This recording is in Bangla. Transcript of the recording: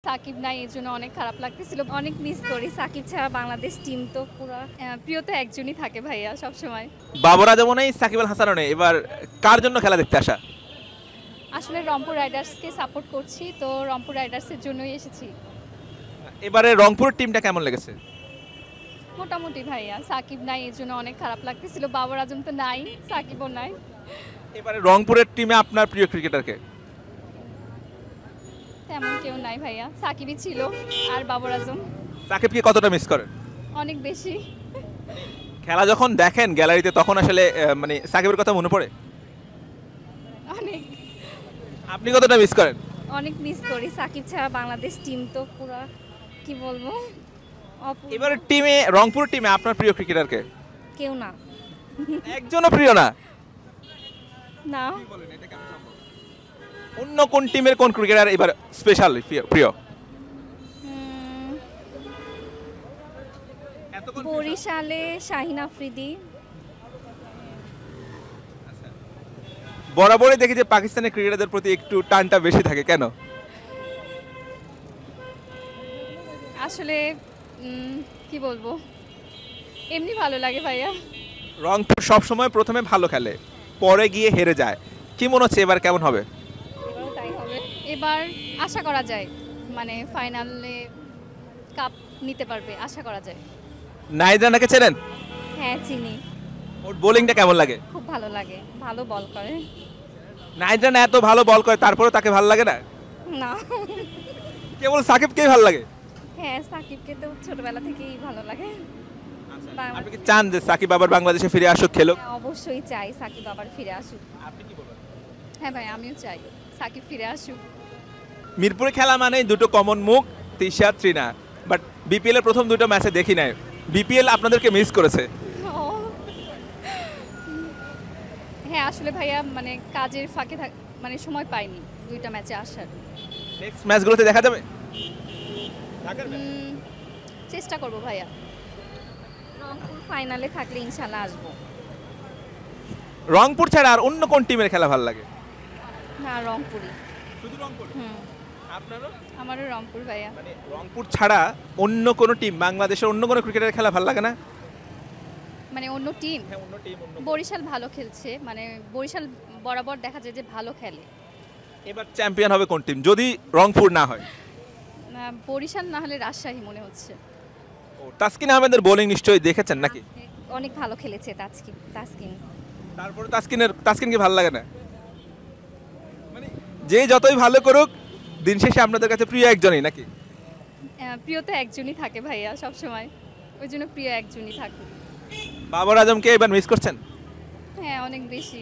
সাকিব নাই এর জন্য অনেক খারাপ লাগতেছিল, অনেক মিস করি। সাকিব ছাড়া বাংলাদেশ টিম তো পুরো প্রিয় তো একজনই থাকে ভাইয়া সব সময়। বাবর আজমও নেই, সাকিব আল হাসানও নেই, এবার কার জন্য খেলা দেখতে আসা? আসলে রংপুর রাইডার্সকে সাপোর্ট করছি, তো রংপুর রাইডার্সের জন্যই এসেছি। এবারে রংপুরের টিমটা কেমন লেগেছে? মোটামুটি ভাইয়া, সাকিব নাই এর জন্য অনেক খারাপ লাগতেছিল। বাবর আজম তো নাই, সাকিবও নাই। এবারে রংপুরের টিমে আপনার প্রিয় ক্রিকেটারকে? তেমন কেউ নাই ভাইয়া, সাকিবই ছিল আর বাবর আজম। সাকিবকে কতটা মিস করেন? অনেক বেশি। খেলা যখন দেখেন গ্যালারিতে তখন আসলে মানে সাকিবের কথা মনে পড়ে? অনেক আপনি কতটা মিস করেন? অনেক মিস করি। সাকিব ছাড়া বাংলাদেশ টিম তো পুরো কি বলবো অপূর্ব। এবারে টিমে রংপুর টিমে আপনার প্রিয় ক্রিকেটারকে? কেউ না। একজনও প্রিয় না? না, অন্য কোন টিমের কোন ক্রিকেটার এবার স্পেশাল প্রিয়? বরিশালে শাহিন আফ্রিদি। বরাবরই দেখি যে পাকিস্তানের ক্রিকেটারদের প্রতি একটু টানটা বেশি থাকে, কেন? আসলে কি বলবো, এমনি ভালো লাগে ভাইয়া। রংপুর সবসময় প্রথমে ভালো খেলে, পরে গিয়ে হেরে যায়, কি মনে হচ্ছে এবার কেমন হবে? এবারও তাই হবে। এবার আশা করা যায় মানে ফাইনালে কাপ নিতে পারবে, আশা করা যায়। নাহিদ রানাকে চেনেন? হ্যাঁ চিনি। ওর বোলিংটা কেমন লাগে? খুব ভালো লাগে, ভালো বল করে। নাহিদ রানা এত ভালো বল করে তারপরেও তাকে ভালো লাগে না? না, কেবল সাকিবকেই ভালো লাগে? হ্যাঁ সাকিবকে তো ছোটবেলা থেকেই ভালো লাগে। আপনি কি চান যে সাকিব আবার বাংলাদেশে ফিরে আসুক, খেলুক? হ্যাঁ, অবশ্যই চাই সাকিব আবার ফিরে আসুক। আপনি কি বলবেন? হ্যাঁ ভাই, আমিও চাই সাকিব ফিরে আসুক। মিরপুরে খেলা মানে দুটো কমন মুখ, তিশা ত্রিনা, বাট বিপিএল এর প্রথম দুটো ম্যাচে দেখি নাই। বিপিএল আপনাদেরকে মিস করেছে? ও, হ্যাঁ আসলে ভাইয়া মানে কাজের ফাঁকে মানে সময় পাইনি দুইটা ম্যাচে আসার। নেক্সট ম্যাচগুলোতে দেখা যাবে? চেষ্টা করব ভাইয়া, রংপুর ফাইনালে থাকলে ইনশাল্লাহ আসবো। রংপুর ছাড়া আর অন্য কোন টিমের খেলা ভালো লাগে? না, রংপুরই। শুধু রংপুর? আপনারও? আমারও রংপুর ভাইয়া। মানে রংপুর ছাড়া অন্য কোন টিম, বাংলাদেশের অন্য কোন ক্রিকেটের খেলা ভালো লাগে না? মানে অন্য টিম? হ্যাঁ, অন্য টিম। বরিশাল ভালো খেলছে, মানে বরিশাল বরাবর দেখা যায় যে ভালো খেলে। এবার চ্যাম্পিয়ন হবে কোন টিম যদি রংপুর না হয়? বরিশাল না হলে রাজশাহী মনে হচ্ছে। ও, তাসকিন আহমেদের বোলিং নিশ্চয়ই দেখেছেন নাকি? অনেক ভালো খেলেছে তাসকিন। তারপরে তাসকিনকে ভালো লাগে না? মানে যে যতই ভালো করুক দিন শেষে আপনাদের কাছে প্রিয় একজনই নাকি? প্রিয় তো একজনই থাকে ভাইয়া সব সময়, ওই জন্য প্রিয় একজনই থাকে। বাবর আজমকে এবার মিস করছেন? হ্যাঁ অনেক বেশি।